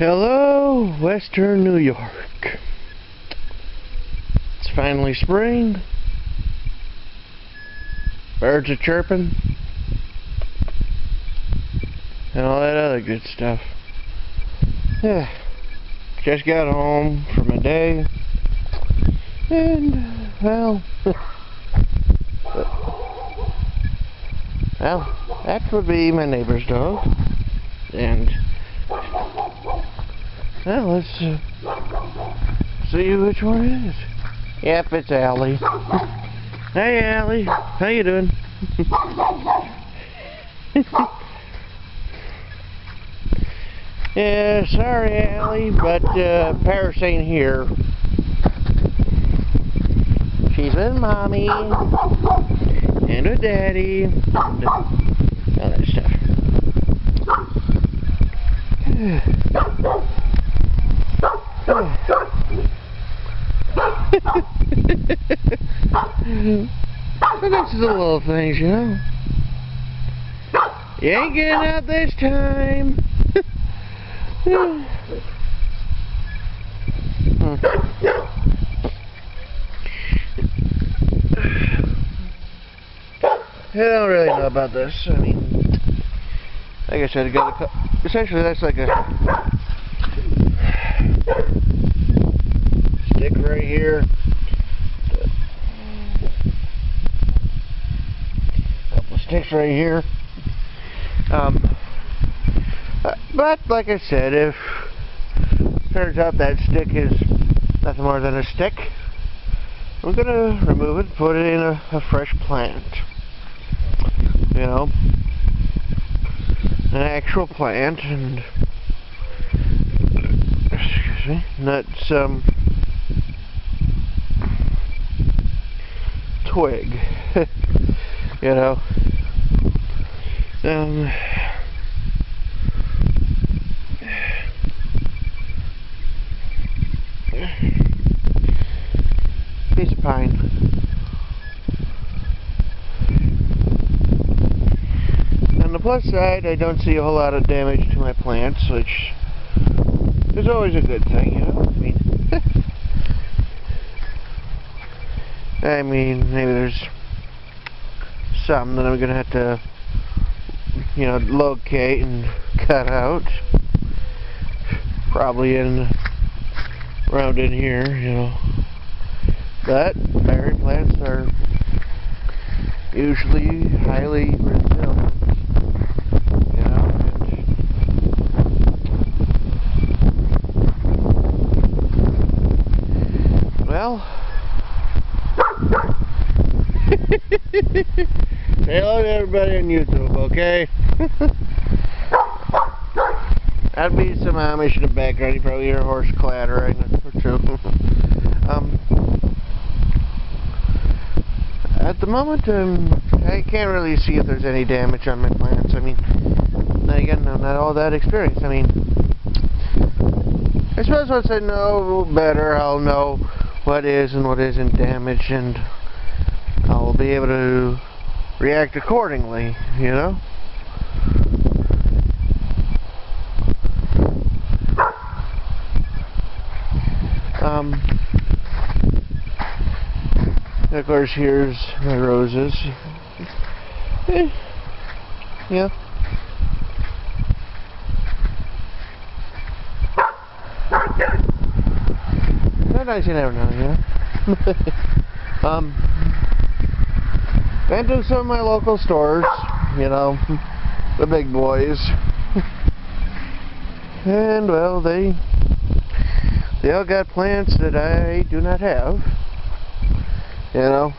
Hello, Western New York. It's finally spring. Birds are chirping. And all that other good stuff. Yeah. Just got home from a day. And, well, that would be my neighbor's dog. And, well, let's see which one it is. Yep, it's Allie. Hey, Allie. How you doing? Yeah, sorry, Allie, but Paris ain't here. She's with Mommy and with Daddy and all that stuff. But that's the little things, you know. You ain't getting out this time. I don't really know about this. I mean, like I said, essentially that's like a stick right here. Couple of sticks right here. But like I said, if it turns out that stick is nothing more than a stick, I'm gonna remove it, put it in a fresh plant. You know, an actual plant, and excuse me, not some twig. You know. Piece of pine. On the plus side, I don't see a whole lot of damage to my plants, which is always a good thing, you know. I mean, maybe there's some that I'm gonna have to, you know, locate and cut out. Probably around in here, you know. But berry plants are usually highly resilient, you know. And, well, say hello to everybody on YouTube, okay? That'd be some Amish in the background. You probably hear a horse clattering or two. At the moment, I can't really see if there's any damage on my plants. I mean, then again, I'm not all that experienced. I mean, I suppose once I know better, I'll know what is and what isn't damaged, and I'll be able to react accordingly, you know? Of course, here's my roses. Yeah. Sometimes you never know, you know? Went to some of my local stores, you know, the big boys. And, well, they all got plants that I do not have. You know,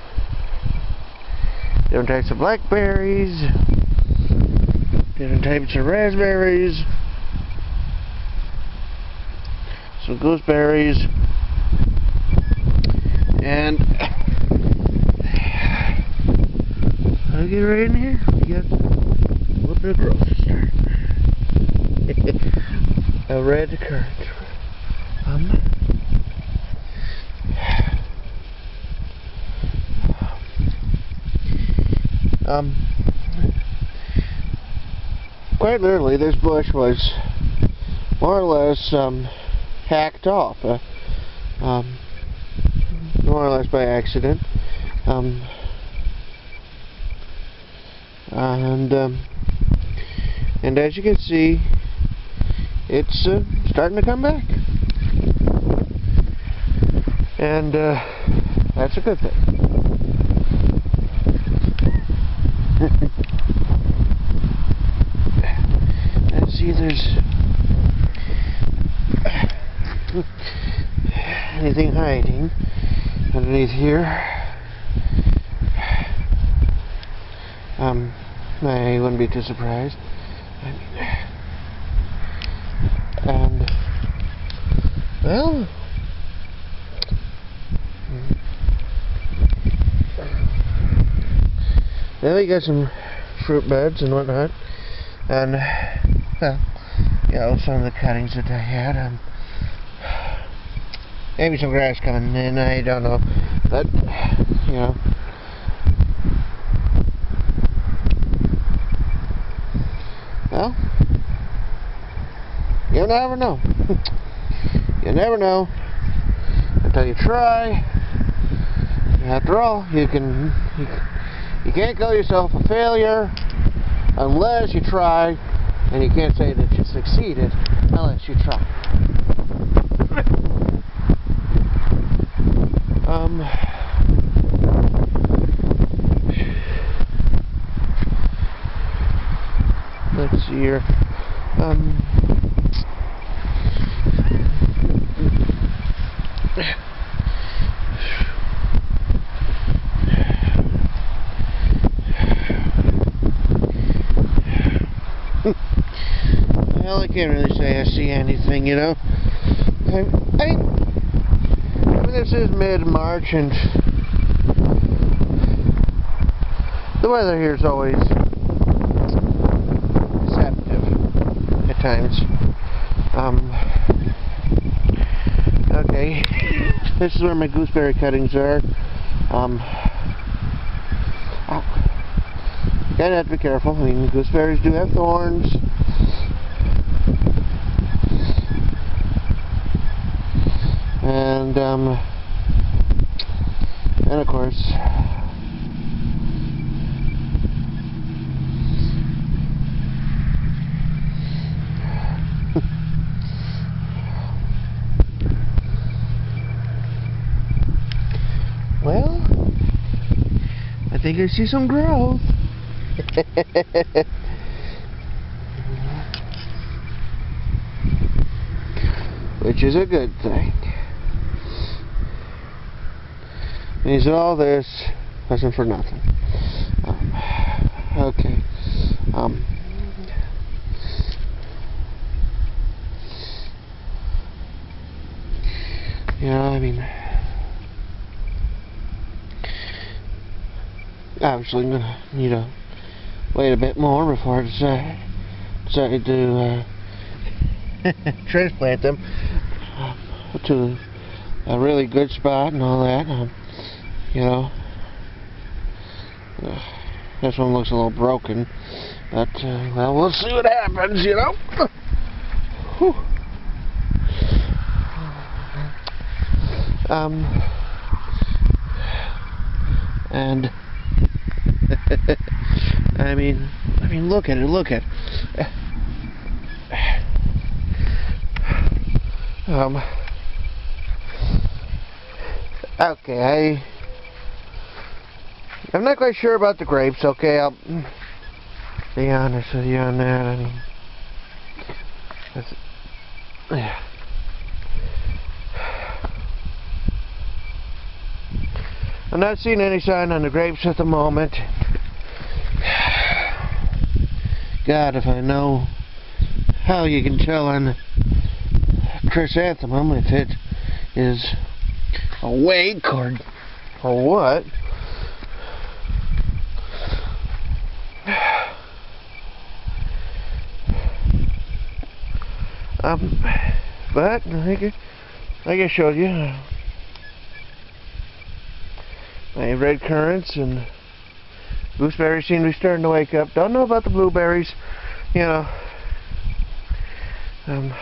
different types of blackberries, different types of raspberries, some gooseberries, and I'll get right in here. We got a little bit of growth to start. A red currant. Quite literally, this bush was more or less hacked off, more or less by accident. And as you can see, it's starting to come back, and that's a good thing. Let's see if there's anything hiding underneath here. I wouldn't be too surprised. And well, we got some fruit beds and whatnot, and well, you know, some of the cuttings that I had, maybe some grass coming in, I don't know, but you know. Well, you never know. You never know until you try. After all, you can't call yourself a failure unless you try, and you can't say that you succeeded unless you try. Let's see here. Well, I can't really say I see anything, you know. I mean, this is mid-March, and the weather here is always deceptive at times. Okay, this is where my gooseberry cuttings are. You gotta have to be careful. I mean, gooseberries do have thorns. And of course, well, I think I see some growth. Which is a good thing. Means that all this wasn't for nothing. Okay. You know, I mean, obviously I'm gonna need to wait a bit more before I decide to transplant them to a really good spot and all that. You know, this one looks a little broken, but well, we'll see what happens, you know. Whew. And I mean, look at it. Okay, I'm not quite sure about the grapes, okay? I'll be honest with you on that. I mean, yeah. I'm not seeing any sign on the grapes at the moment. God, if I know how you can tell on the chrysanthemum if it is awake or what. But like I showed you, my red currants and gooseberries seem to be starting to wake up. Don't know about the blueberries, you know. Um,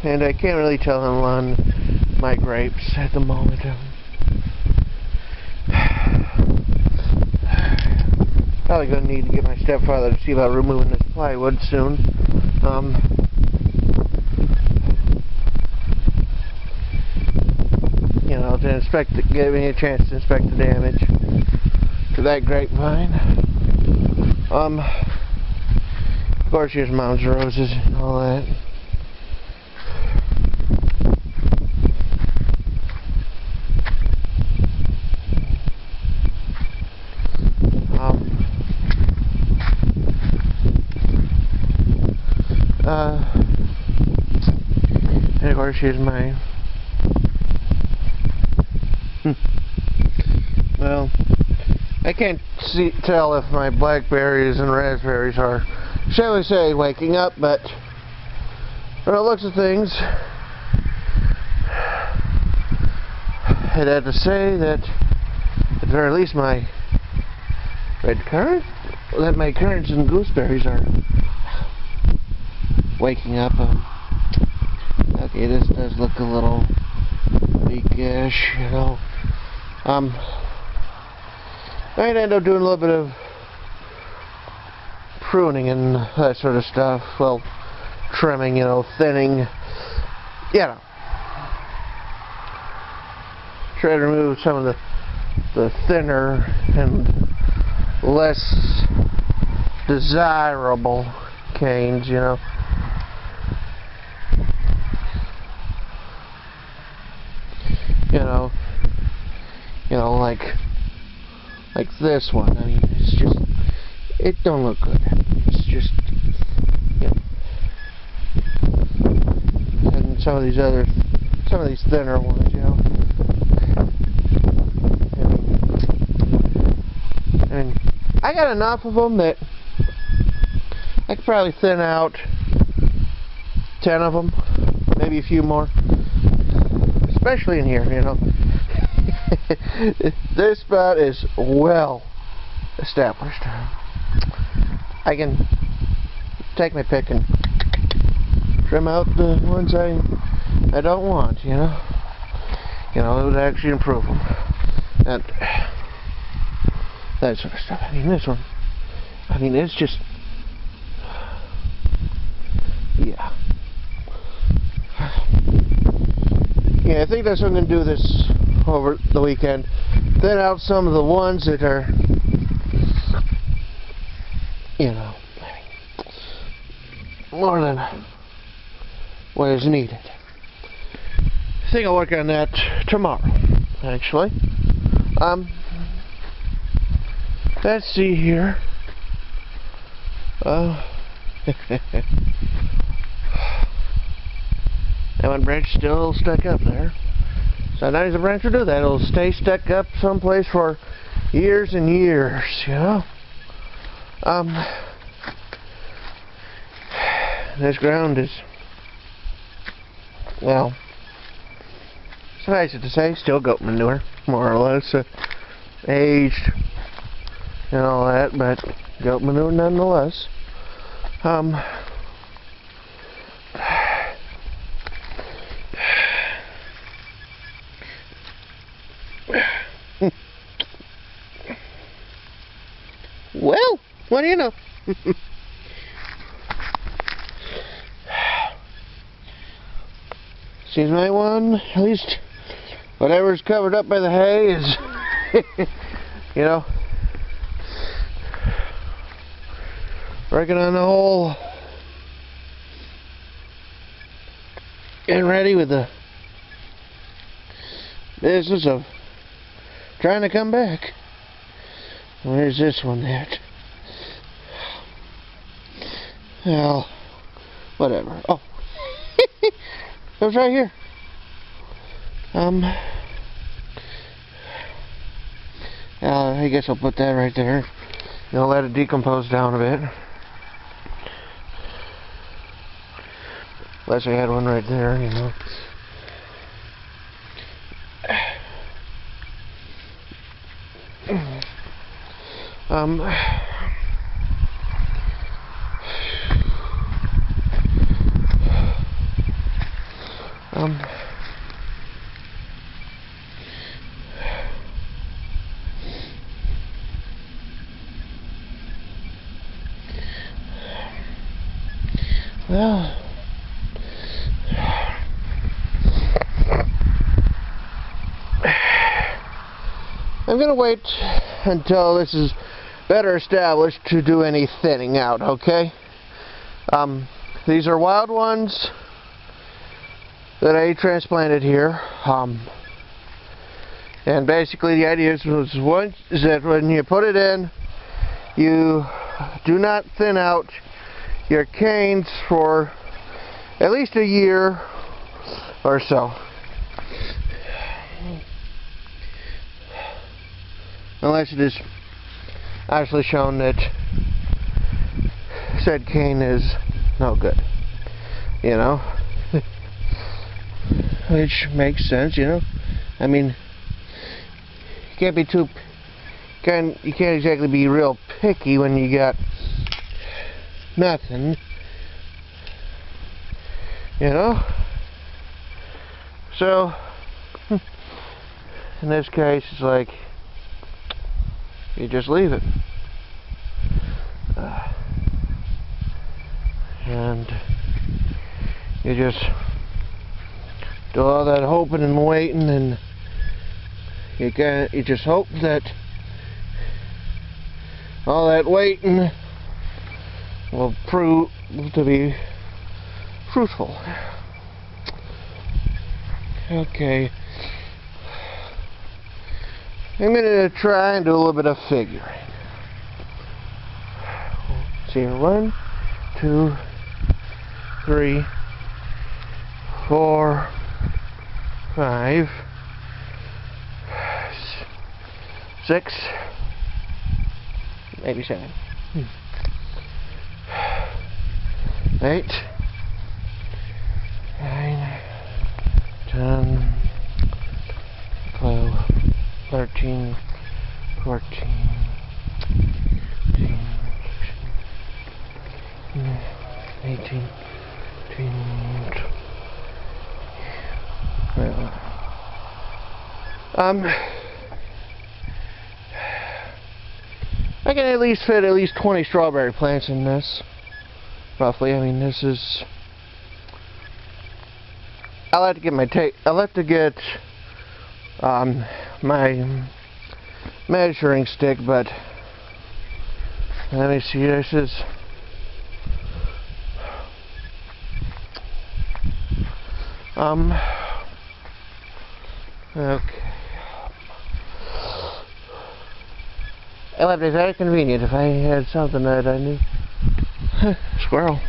and I can't really tell him on my grapes at the moment. Probably going to need to get my stepfather to see about removing this plywood soon. You know, to inspect it, give me a chance to inspect the damage to that grapevine. Of course, here's Mom's roses and all that. And of course, here's my. Well, I can't tell if my blackberries and raspberries are, shall we say, waking up, but from the looks of things, I'd have to say that at the very least my red currant, that my currants and gooseberries are waking up. Okay, this does look a little weakish, you know. I might end up doing a little bit of pruning and that sort of stuff. Well, trimming, you know, thinning, you know. Try to remove some of the thinner and less desirable canes, you know. You know, like this one. I mean, it's just, it don't look good. It's just, you know. And some of these thinner ones, you know. I mean, I got enough of them that I could probably thin out 10 of them, maybe a few more. Especially in here, you know. This spot is well established. I can take my pick and trim out the ones I don't want, you know. You know, it would actually improve them. And that sort of stuff. I mean, this one, I mean, it's just, yeah. Yeah, I think that's what I'm going to do this over the weekend. Thin out some of the ones that are, you know, more than what is needed. I think I'll work on that tomorrow, actually. Let's see here. That one branch still stuck up there. Sometimes a branch will do that. It'll stay stuck up someplace for years and years, you know. This ground is, well, suffice it to say, still goat manure, more or less. Aged and all that, but goat manure nonetheless. Well, what do you know? Seems my one, at least whatever's covered up by the hay is, you know, working on the whole, getting ready with the business of trying to come back. Where's this one at? Well, whatever. Oh, it was right here. I guess I'll put that right there. And I'll let it decompose down a bit. Unless I had one right there, you know. Um, um, well, I'm gonna wait until this is better established to do any thinning out, okay? These are wild ones that I transplanted here. And basically the idea is that when you put it in, you do not thin out your canes for at least a year or so. Unless it is actually shown that said cane is no good, you know. Which makes sense, you know. I mean, you can't exactly be real picky when you got nothing, you know. So in this case, it's like you just leave it, and you just do all that hoping and waiting, and you just hope that all that waiting will prove to be fruitful. Okay, I'm going to try and do a little bit of figuring. See here, 1, 2, 3, 4, 5, 6, maybe 7, 8, 9, 10, 12, 13, 14, 15, 16, 18, 19, I can at least fit at least 20 strawberry plants in this, roughly. I mean, this is. I'll have to get my measuring stick, but let me see. This is. Okay. It would be very convenient if I had something that I knew. Squirrel.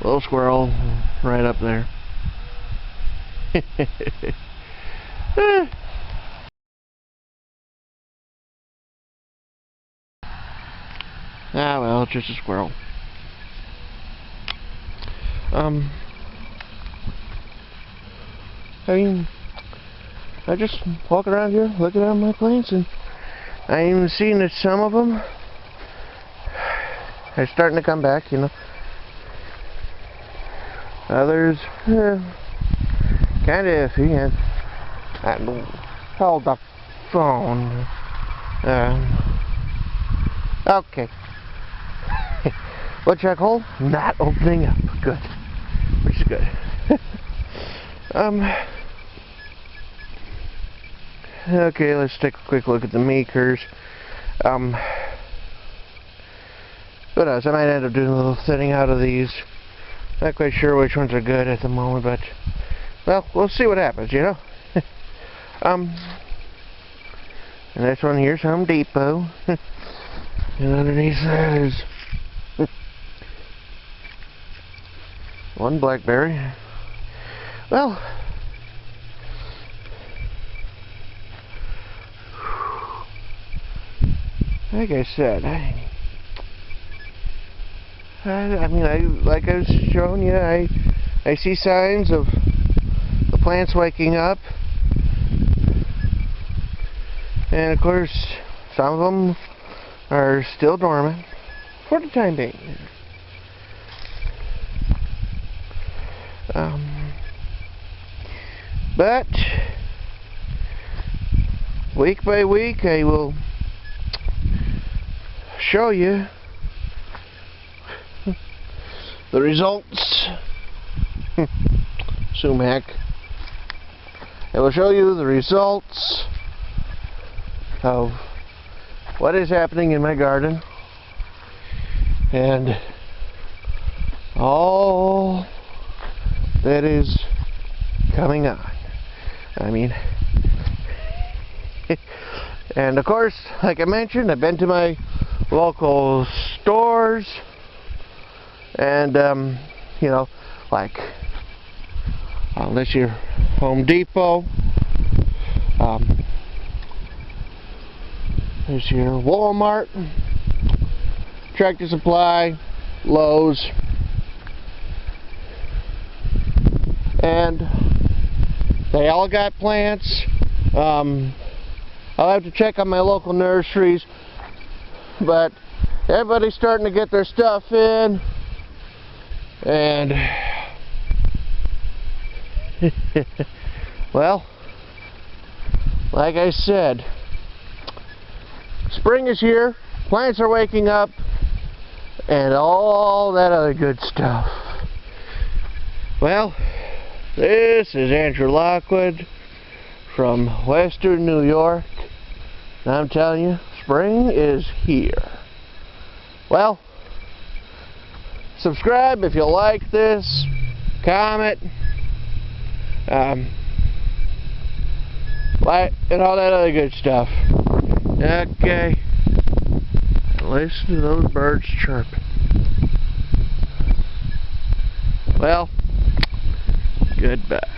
Little squirrel right up there. Ah, well, it's just a squirrel. I mean, I just walk around here looking at my plants, and I'm even seeing that some of them are starting to come back, you know. Others, kind of iffy, and I hold the phone. Okay. Woodchuck hole not opening up. Good. Which is good. Okay, let's take a quick look at the makers. What else? I might end up doing a little thinning out of these. Not quite sure which ones are good at the moment, but well, we'll see what happens, you know. And this one here's Home Depot. And underneath that is one blackberry. Well, like I said, I mean, like I was showing you, I I see signs of the plants waking up. And of course, some of them are still dormant for the time being. But week by week I will show you the results. Sumac. I will show you the results of what is happening in my garden and all that is coming on. I mean, and of course, like I mentioned, I've been to my local stores and you know, like unless you're Home Depot, there's your Walmart, Tractor Supply, Lowe's, and they all got plants. I'll have to check on my local nurseries, but everybody's starting to get their stuff in, and well, like I said, spring is here, plants are waking up, and all that other good stuff. Well, this is Andrew Lockwood from Western New York, and I'm telling you, spring is here. Well, subscribe if you like this, comment, like, and all that other good stuff. Okay, listen to those birds chirp. Well, goodbye.